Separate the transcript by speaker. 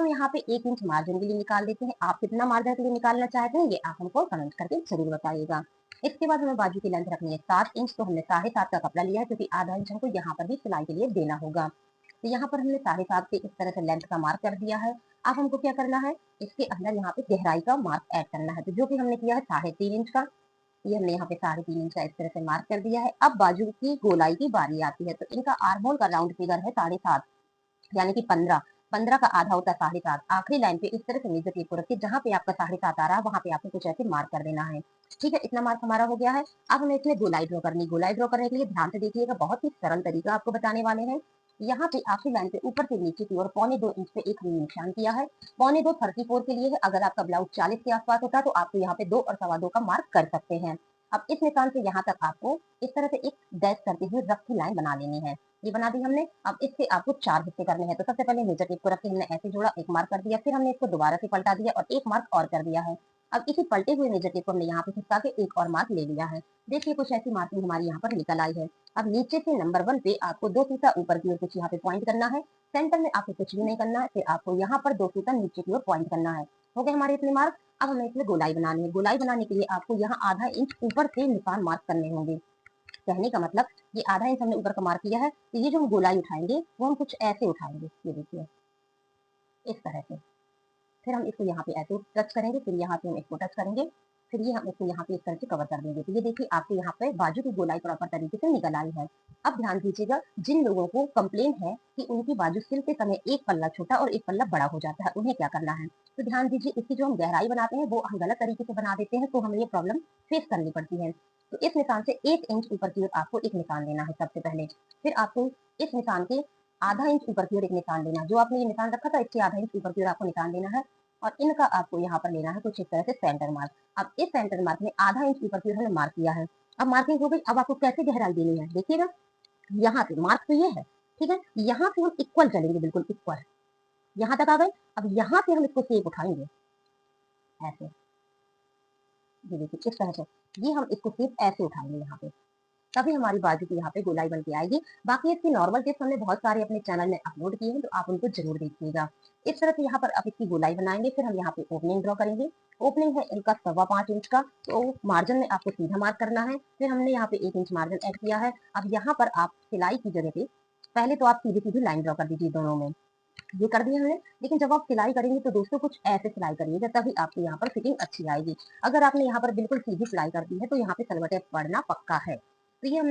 Speaker 1: हम यहाँ पे 1 इंच मार्जिन के लिए निकाल देते हैं। आप कितना मार्जिन के लिए निकालना चाहते हैं ये आप हमको कमेंट करके जरूर बताइएगा। इसके बाद हमें बाजू की लेंथ रखनी है 7 इंच, तो हमने 7.5 का कपड़ा लिया है क्योंकि आधा इंच हमको यहाँ पर भी सिलाई के लिए देना होगा। तो यहाँ पर हमने 7.5 पे इस तरह से लेंथ का मार्क कर दिया है। अब हमको क्या करना है, इसके अंदर यहाँ पे गहराई का मार्क ऐड करना है, तो जो कि हमने किया है 3.5 इंच का। ये हमने यहाँ पे 3.5 इंच का इस तरह से मार्क कर दिया है। अब बाजू की गोलाई की बारी आती है, तो इनका आर्म होल का राउंड फिगर है 7.5, यानी कि 15। 15 का आधा होता है 7.5। आखिरी लाइन पे इस तरह से मेजर टेप को रखिए, जहाँ पे आपका 7.5 आ रहा है वहां पे आपको कुछ ऐसे मार्क कर देना है। ठीक है, इतना मार्क हमारा हो गया है। अब हमें इसमें गोलाई ड्रॉ करनी। गोलाई ड्रॉ करने के लिए ध्यान से देखिएगा, बहुत ही सरल तरीका आपको बताने वाले हैं। यहाँ पे आखिरी लाइन पे ऊपर से नीचे की ओर 1.25 इंच पे एक निशान किया है। 1.25 34 के लिए है। अगर आपका ब्लाउज 40 के आसपास होता है तो आपको यहाँ पे 2 और 2.25 का मार्क कर सकते हैं। अब इस निशान से यहाँ तक आपको इस तरह से एक डैश करते हुए रफ की लाइन बना लेनी है। ये बना दी हमने। अब इससे आपको 4 हिस्से करने हैं। तो सबसे पहले मेजर टेप को रख के हमने ऐसे जोड़ा, एक मार्क कर दिया, फिर हमने इसको दोबारा से पलटा दिया और एक मार्क और कर दिया है। अब इसी पलटे हुए मेजर टेप को हमने यहाँ पे खिसका के एक और मार्क ले लिया है। देखिए कुछ ऐसी मार्किंग हमारी यहाँ पर निकल आई है। अब नीचे से नंबर 1 पे आपको 2 फीता ऊपर की ओर कुछ यहाँ पे पॉइंट करना है। सेंटर में आपको कुछ भी नहीं करना है, फिर आपको यहाँ पर 2 फीता नीचे की ओर पॉइंट करना है। हो गए हमारे इतने मार्क। अब हमें इसमें गोलाई बनानी है। गोलाई बनाने के लिए आपको यहाँ आधा इंच ऊपर से निशान मार्क करने होंगे। कहने का मतलब ये आधा इंच हमने ऊपर का मार्क किया है, तो ये जो हम गोलाई उठाएंगे वो हम कुछ ऐसे उठाएंगे, ये देखिए इस तरह से। फिर हम इसको यहाँ पे ऐसे टच करेंगे, फिर यहाँ पे हम इसको टच करेंगे, फिर ये हम इसको यहाँ पे इस तरह से कवर कर देंगे। तो ये देखिए आपके यहाँ पे बाजू की गोलाई प्रॉपर तरीके से निकल आई है। अब ध्यान दीजिएगा, जिन लोगों को कंप्लेन है कि उनकी बाजू सिलते समय एक पल्ला छोटा और एक पल्ला बड़ा हो जाता है, उन्हें क्या करना है, तो ध्यान दीजिए इसकी जो हम गहराई बनाते हैं वो हम गलत तरीके से बना देते हैं, तो हमें ये प्रॉब्लम फेस करनी पड़ती है। तो इस निशान से 1 इंच ऊपर की ओर आपको एक निशान लेना है सबसे पहले। फिर आपको इस निशान के आधा इंच ऊपर की ओर एक निशान लेना है। जो आपने ये निशान रखा था इसके आधा इंच ऊपर की ओर आपको निशान लेना है और इनका आपको यहाँ पर लेना है कुछ इस तरह से सेंटर मार्क। अब इस सेंटर मार्क में आधा इंच ऊपर की ओर हमने मार्क किया है। अब मार्किंग हो गई। अब आपको कैसे गहराई देनी है, देखिएगा यहाँ से मार्क तो ये है, ठीक है, यहाँ से हम इक्वल चलेंगे, बिल्कुल इक्वल। यहाँ तक आ गए। अब यहाँ से हम इसको सेप उठाएंगे ऐसे, ये देखिए इस तरह से। ये हम इसको सेप ऐसे उठाएंगे यहाँ पे, तभी हमारी बाजू की यहाँ पे गोलाई बन के आएगी। बाकी इसकी नॉर्मल टिप्स हमने बहुत सारे अपने चैनल में अपलोड किए हैं, तो आप उनको जरूर देखिएगा। इस तरह से यहाँ पर आप इसकी गोलाई बनाएंगे। फिर हम यहाँ पे ओपनिंग ड्रॉ करेंगे। ओपनिंग है इनका 5.25 इंच का, तो मार्जिन में आपको सीधा मार्क करना है। फिर हमने यहाँ पे 1 इंच मार्जिन ऐड किया है। अब यहाँ पर आप सिलाई की जगह पे पहले तो आप सीधी सीधी लाइन ड्रॉ कर दीजिए दोनों में, ये कर दिया हमने। लेकिन जब आप सिलाई करेंगे तो दोस्तों कुछ ऐसे सिलाई करिएगा, तभी आपको यहाँ पर फिटिंग अच्छी आएगी। अगर आपने यहाँ पर बिल्कुल सीधी सिलाई कर दी है तो यहाँ पे सलवटें पड़ना पक्का है। तो ये हमने